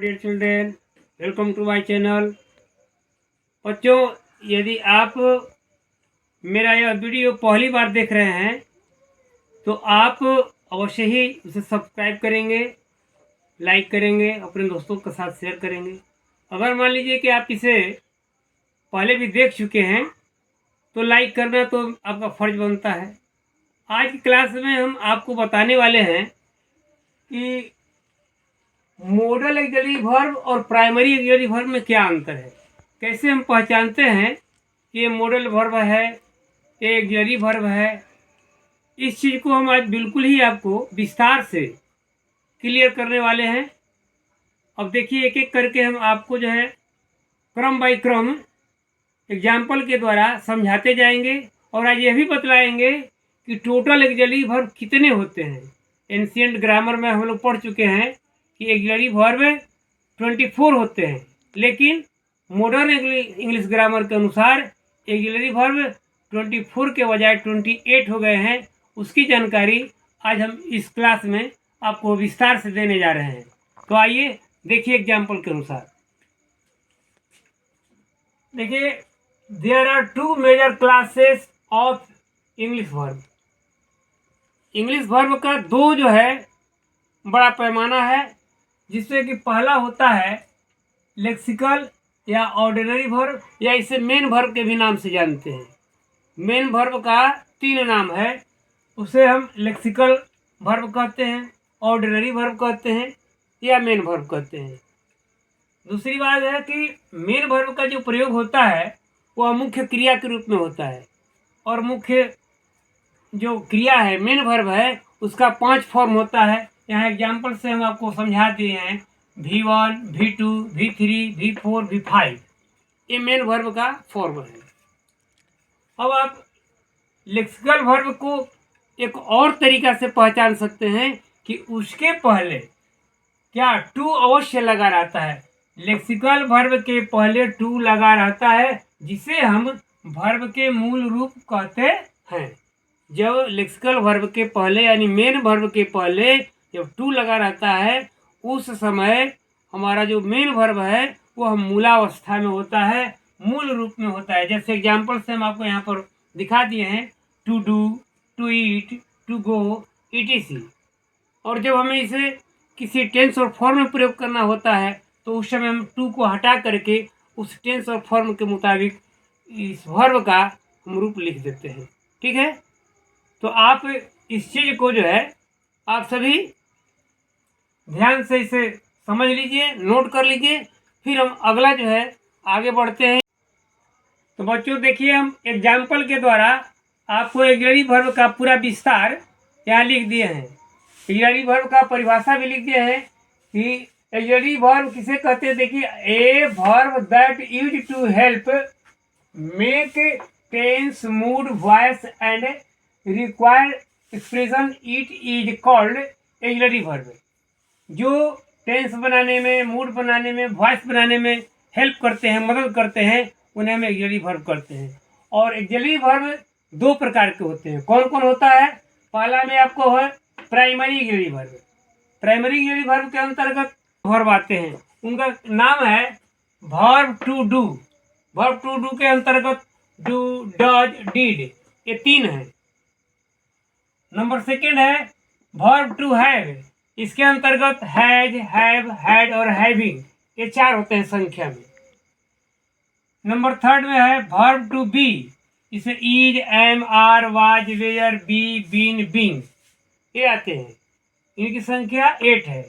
Dear children, welcome to my channel. बच्चों, यदि आप मेरा यह वीडियो पहली बार देख रहे हैं तो आप अवश्य ही उसे सब्सक्राइब करेंगे, लाइक करेंगे, अपने दोस्तों के साथ शेयर करेंगे। अगर मान लीजिए कि आप इसे पहले भी देख चुके हैं तो लाइक करना तो आपका फर्ज बनता है। आज की क्लास में हम आपको बताने वाले हैं कि मॉडल ऑक्सिलरी वर्ब और प्राइमरी ऑक्सिलरी वर्ब में क्या अंतर है, कैसे हम पहचानते हैं कि ये मॉडल वर्ब है, ये ऑक्सिलरी वर्ब है। इस चीज़ को हम आज बिल्कुल ही आपको विस्तार से क्लियर करने वाले हैं। अब देखिए, एक एक करके हम आपको जो है क्रम बाई क्रम एग्जाम्पल के द्वारा समझाते जाएंगे और आज यह भी बतलाएंगे कि टोटल ऑक्सिलरी वर्ब कितने होते हैं। एंशिएंट ग्रामर में हम लोग पढ़ चुके हैं कि ऑक्सिलरी वर्ब 24 होते हैं, लेकिन मॉडर्न इंग्लिश ग्रामर के अनुसार ऑक्सिलरी वर्ब 24 के बजाय 28 हो गए हैं। उसकी जानकारी आज हम इस क्लास में आपको विस्तार से देने जा रहे हैं। तो आइए देखिए एग्जाम्पल के अनुसार। देखिए, there are two major classes of English verb. English verb का दो जो है बड़ा पैमाना है, जिसमें कि पहला होता है लेक्सिकल या ऑर्डिनरी वर्ब, या इसे मेन वर्ब के भी नाम से जानते हैं। मेन वर्ब का 3 नाम है, उसे हम लेक्सिकल वर्ब कहते हैं, ऑर्डिनरी वर्ब कहते हैं या मेन वर्ब कहते हैं। दूसरी बात है कि मेन वर्ब का जो प्रयोग होता है वह मुख्य क्रिया के रूप में होता है, और मुख्य जो क्रिया है मेन वर्ब है उसका 5 फॉर्म होता है। यहाँ एग्जाम्पल से हम आपको समझा दिए हैं V1, V2, V3, V4, V5, ये मेन वर्ब का फॉर्म है। अब आप लेक्सिकल वर्ब को एक और तरीका से पहचान सकते हैं कि उसके पहले क्या टू अवश्य लगा रहता है। लेक्सिकल वर्ब के पहले टू लगा रहता है, जिसे हम वर्ब के मूल रूप कहते हैं। जब लेक्सिकल वर्ब के पहले यानी मेन वर्ब के पहले जब टू लगा रहता है, उस समय हमारा जो मेन वर्ब है वह मूलावस्था में होता है, मूल रूप में होता है। जैसे एग्जाम्पल से हम आपको यहाँ पर दिखा दिए हैं, to do, to eat, to go, etc। और जब हमें इसे किसी टेंस और फॉर्म में प्रयोग करना होता है तो उस समय हम टू को हटा करके उस टेंस और फॉर्म के मुताबिक इस वर्ब का हम रूप लिख देते हैं। ठीक है, तो आप इस चीज़ को जो है आप सभी ध्यान से इसे समझ लीजिए, नोट कर लीजिए, फिर हम अगला जो है आगे बढ़ते हैं। तो बच्चों देखिए, हम एग्जाम्पल के द्वारा आपको ऑक्सिलरी वर्ब का पूरा विस्तार यहाँ लिख दिए हैं। ऑक्सिलरी वर्ब का परिभाषा भी लिख दिए हैं कि ऑक्सिलरी वर्ब किसे कहते हैं। देखिए, a verb that use to help make tense, mood, voice and required expression, it is called auxiliary verb. जो टेंस बनाने में, मूड बनाने में, वॉइस बनाने में हेल्प करते हैं, मदद करते हैं, उन्हें हम ऑक्सिलरी वर्ब करते हैं। और ऑक्सिलरी वर्ब 2 प्रकार के होते हैं। कौन कौन होता है? पहला में आपको है primary auxiliary verb. Primary auxiliary verb के अंतर्गत वर्ब आते हैं, उनका नाम है verb to do. Verb to do के अंतर्गत डू, डज, डिड, ये 3 है। नंबर 2 है वर्ब टू हैव, इसके अंतर्गत हैज, हैव, हैड और हैविंग, ये 4 होते हैं संख्या में। नंबर 3 में है वर्ब टू बी, इसे is, am, are, was, were, be, been, being, ये आते हैं, इनकी संख्या 8 है।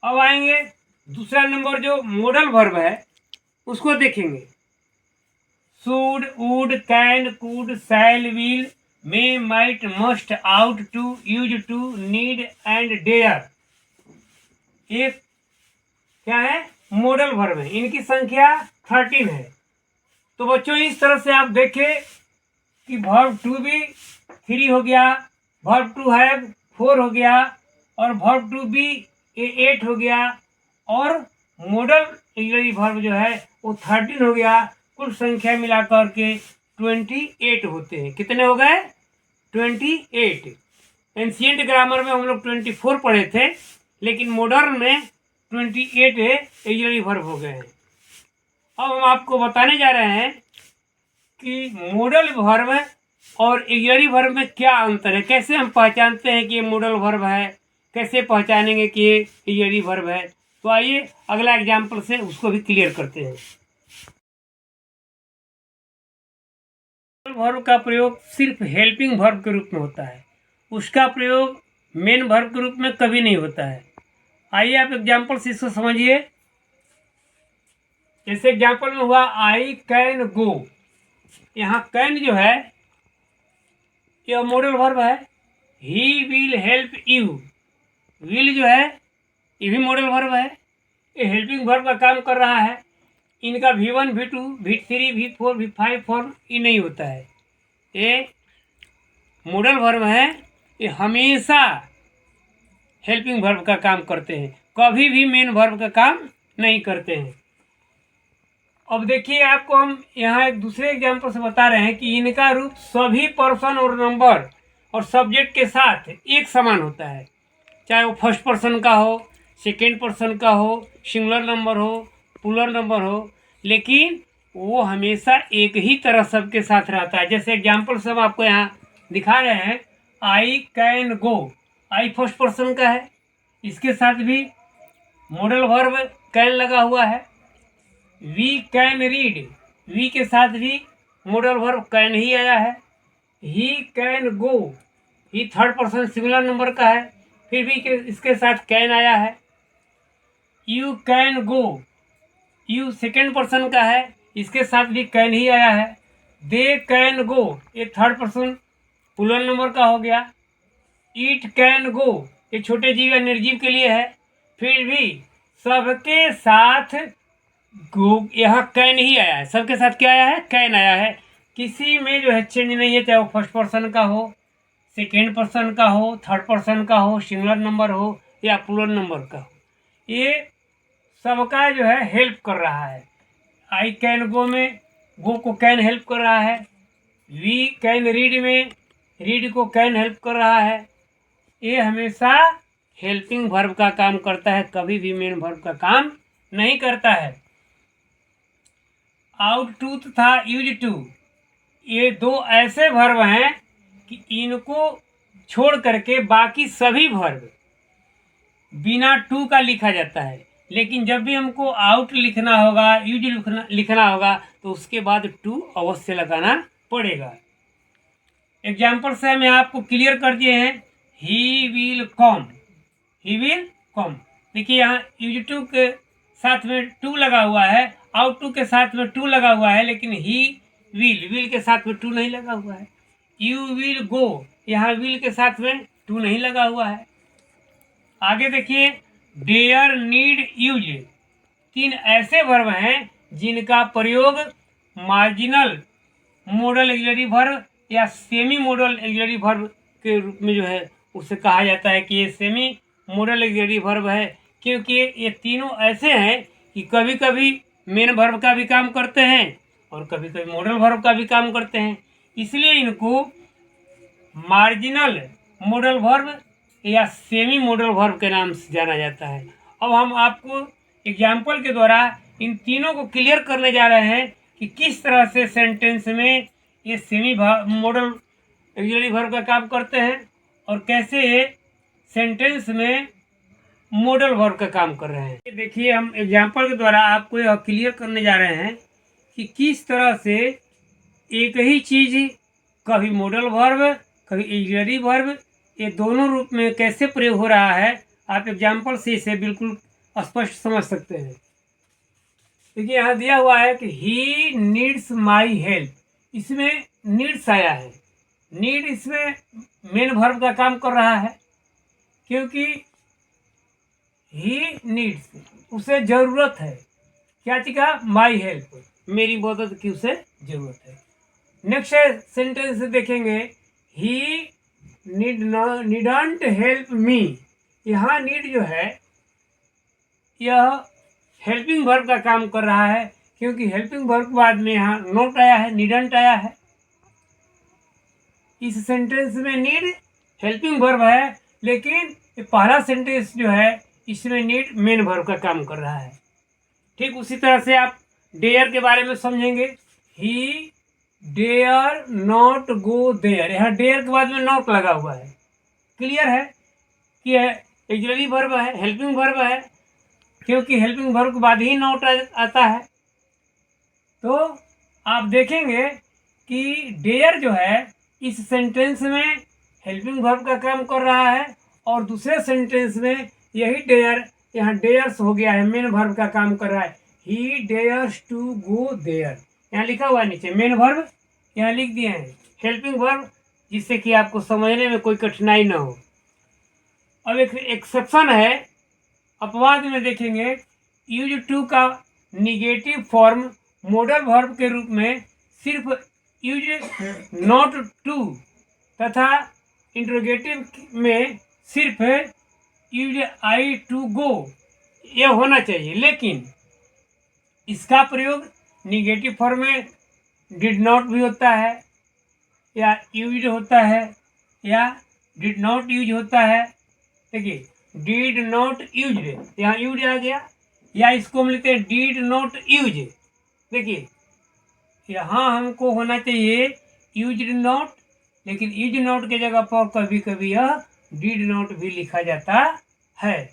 अब आएंगे दूसरा नंबर जो मॉडल वर्ब है उसको देखेंगे। Should, would, can, could, shall, will, may, might, must, ought to, use to, need and dare, ये क्या है? मॉडल वर्ब है। इनकी संख्या 13 है। तो बच्चों, इस तरह से आप देखें कि वर्ब टू बी 3 हो गया, वर्ब टू हैव 4 हो गया, और वर्ब टू बी 8 हो गया, और मॉडल ऑक्सिलरी वर्ब जो है वो 13 हो गया। कुल संख्या मिलाकर के 28 होते हैं। कितने हो गए? 28। एंशिएंट ग्रामर में हम लोग 24 पढ़े थे, लेकिन मॉडर्न में 28 ऑक्सिलरी वर्ब हो गए हैं। अब हम आपको बताने जा रहे हैं कि मॉडल वर्ब और ऑक्सिलरी वर्ब में क्या अंतर है, कैसे हम पहचानते हैं कि ये मॉडल वर्ब है, कैसे पहचानेंगे कि ये ऑक्सिलरी वर्ब है। तो आइए अगला एग्जाम्पल से उसको भी क्लियर करते हैं। वर्ब का प्रयोग सिर्फ हेल्पिंग वर्ब के रूप में होता है, उसका प्रयोग मेन वर्ब के रूप में कभी नहीं होता है। आइए आप एग्जाम्पल से इसको समझिए। जैसे एग्जाम्पल में हुआ आई कैन गो, यहाँ कैन जो है यह मॉडल वर्ब है। He will help you, will जो है ये भी मॉडल वर्ब है, ये हेल्पिंग वर्ब का काम कर रहा है। इनका V1 V2 V3 V4 V5 form ये नहीं होता है, ये मॉडल वर्ब है, ये हमेशा हेल्पिंग वर्ब का काम करते हैं, कभी भी मेन वर्ब का काम नहीं करते हैं। अब देखिए आपको हम यहाँ एक दूसरे एग्जाम्पल से बता रहे हैं कि इनका रूप सभी पर्सन और नंबर और सब्जेक्ट के साथ एक समान होता है, चाहे वो फर्स्ट पर्सन का हो, सेकेंड पर्सन का हो, सिंगुलर नंबर हो, प्लूरल नंबर हो, लेकिन वो हमेशा एक ही तरह सबके साथ रहता है। जैसे एग्जाम्पल से हम आपको यहाँ दिखा रहे हैं, I can go, I first person का है, इसके साथ भी मॉडल वर्ब कैन लगा हुआ है। वी कैन रीड, वी के साथ भी मॉडल वर्ब कैन ही आया है। He can go, he third person singular number का है, फिर भी इसके साथ कैन आया है। You can go, you second person का है, इसके साथ भी कैन ही आया है। दे कैन गो, ये थर्ड पर्सन प्लूरल नंबर का हो गया। ईट कैन गो, ये छोटे जीव या निर्जीव के लिए है, फिर भी सबके साथ गो यहाँ कैन ही आया है, सबके साथ क्या आया है, कैन आया है। किसी में जो है चेंज नहीं है, चाहे वो फर्स्ट पर्सन का हो, सेकेंड पर्सन का हो, थर्ड पर्सन का हो, सिंगुलर नंबर हो या प्लूरल नंबर का हो, ये सबका जो है हेल्प कर रहा है। आई कैन गो में गो को कैन हेल्प कर रहा है, वी कैन रीड में रीड को कैन हेल्प कर रहा है। ये हमेशा हेल्पिंग वर्ब का काम करता है, कभी भी मेन वर्ब का काम नहीं करता है। आउट टू तथा यूज टू, ये दो ऐसे वर्ब हैं कि इनको छोड़ करके बाकी सभी वर्ब बिना टू का लिखा जाता है, लेकिन जब भी हमको आउट लिखना होगा, यूज लिखना होगा, तो उसके बाद टू अवश्य लगाना पड़ेगा। एग्जाम्पल से हम आपको क्लियर कर दिए हैं। He will come, he will come, देखिए यहाँ यूज टू के साथ में टू लगा हुआ है, आउट टू के साथ में टू लगा हुआ है, लेकिन ही विल के साथ में टू नहीं लगा हुआ है। यू विल गो, यहाँ विल के साथ में टू नहीं लगा हुआ है। आगे देखिए, डेयर नीड यूज, तीन ऐसे वर्ब हैं जिनका प्रयोग मार्जिनल मॉडल ऑक्सिलरी वर्ब या सेमी मॉडल ऑक्सिलरी वर्ब के रूप में जो है उसे कहा जाता है कि ये सेमी मॉडल ऑक्सिलरी वर्ब है, क्योंकि ये तीनों ऐसे हैं कि कभी कभी मेन वर्ब का भी काम करते हैं और कभी कभी मॉडल वर्ब का भी काम करते हैं, इसलिए इनको मार्जिनल मॉडल वर्ब या सेमी मॉडल वर्ब के नाम से जाना जाता है। अब हम आपको एग्जाम्पल के द्वारा इन तीनों को क्लियर करने जा रहे हैं कि किस तरह से सेंटेंस में ये सेमी मॉडल ऑक्सिलरी वर्ब का काम करते हैं और कैसे ये सेंटेंस में मॉडल वर्ब का काम कर रहे हैं। देखिए हम एग्जाम्पल के द्वारा आपको यह क्लियर करने जा रहे हैं कि किस तरह से एक ही चीज़ कभी मॉडल वर्ब कभी ऑक्सिलरी वर्ब ये दोनों रूप में कैसे प्रयोग हो रहा है, आप एग्जाम्पल से इसे बिल्कुल स्पष्ट समझ सकते हैं। देखिए यहाँ दिया हुआ है कि ही नीड्स माई हेल्प, इसमें नीड्स आया है, नीड इसमें मेन वर्ब का काम कर रहा है, क्योंकि ही नीड्स उसे ज़रूरत है, क्या चीज़ का, माई हेल्प, मेरी मदद की उसे ज़रूरत है। नेक्स्ट सेंटेंस देखेंगे, ही नीडंट हेल्प मी, यहाँ नीड जो है यह हेल्पिंग वर्ब का काम कर रहा है, क्योंकि हेल्पिंग वर्ब के बाद में यहाँ नॉट आया है, नीडंट आया है। इस सेंटेंस में नीड हेल्पिंग वर्ब है, लेकिन ये पहला सेंटेंस जो है इसमें नीड मेन वर्ब का काम कर रहा है। ठीक उसी तरह से आप डेयर के बारे में समझेंगे। He dare not go there, यहाँ डेयर के बाद में नॉट लगा हुआ है। क्लियर है कि एक्सिलरी वर्ब है, हेल्पिंग वर्ब है, क्योंकि हेल्पिंग वर्ब के बाद ही नॉट आता है। तो आप देखेंगे कि डेयर जो है इस सेंटेंस में हेल्पिंग वर्ब का काम कर रहा है, और दूसरे सेंटेंस में यही डेयर यहाँ डेयर्स हो गया है, मेन वर्ब का काम कर रहा है। ही डेयर्स टू गो देयर, यहाँ लिखा हुआ है नीचे मेन वर्ब, यहाँ लिख दिए हैं हेल्पिंग वर्ब, जिससे कि आपको समझने में कोई कठिनाई ना हो। अब एक एक्सेप्शन है, अपवाद में देखेंगे। यूज टू का निगेटिव फॉर्म मॉडल वर्ब के रूप में सिर्फ यूज नॉट टू तथा इंट्रोगेटिव में सिर्फ यूज आई टू गो यह होना चाहिए, लेकिन इसका प्रयोग निगेटिव फॉर्म में डिड नॉट भी होता है, या यूज होता है, या डिड नॉट यूज होता है। देखिए डिड नॉट यूज, यहाँ यूज आ गया, या इसको हम लिखते हैं डिड नॉट यूज। देखिए यहाँ हमको होना चाहिए यूज नॉट, लेकिन यूज नॉट के जगह पर कभी कभी यह डिड नॉट भी लिखा जाता है।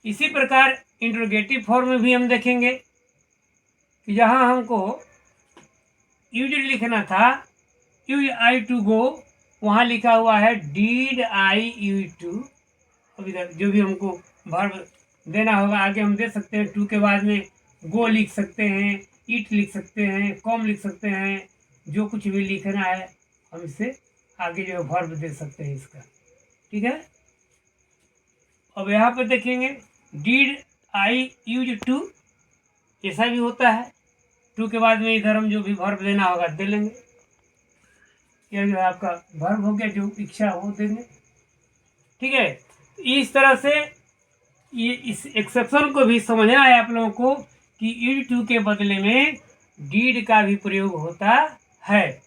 इसी प्रकार इंट्रोगेटिव फॉर्म में भी हम देखेंगे कि जहाँ हमको यूज लिखना था यूज आई टू गो, वहाँ लिखा हुआ है डिड आई यूज टू। अब इधर जो भी हमको वर्ब देना होगा आगे हम दे सकते हैं, टू के बाद में गो लिख सकते हैं, ईट लिख सकते हैं, कॉम लिख सकते हैं, जो कुछ भी लिखना है हम इससे आगे जो वर्ब दे सकते हैं इसका। ठीक है, अब यहाँ पर देखेंगे डिड आई यूज टू, ऐसा भी होता है। टू के बाद में इधर हम जो भी वर्ब देना होगा दे लेंगे, यह जो है आपका वर्ब हो गया, जो इच्छा हो देंगे। ठीक है, इस तरह से ये इस एक्सेप्शन को भी समझना है आप लोगों को कि यूज टू के बदले में डीड का भी प्रयोग होता है।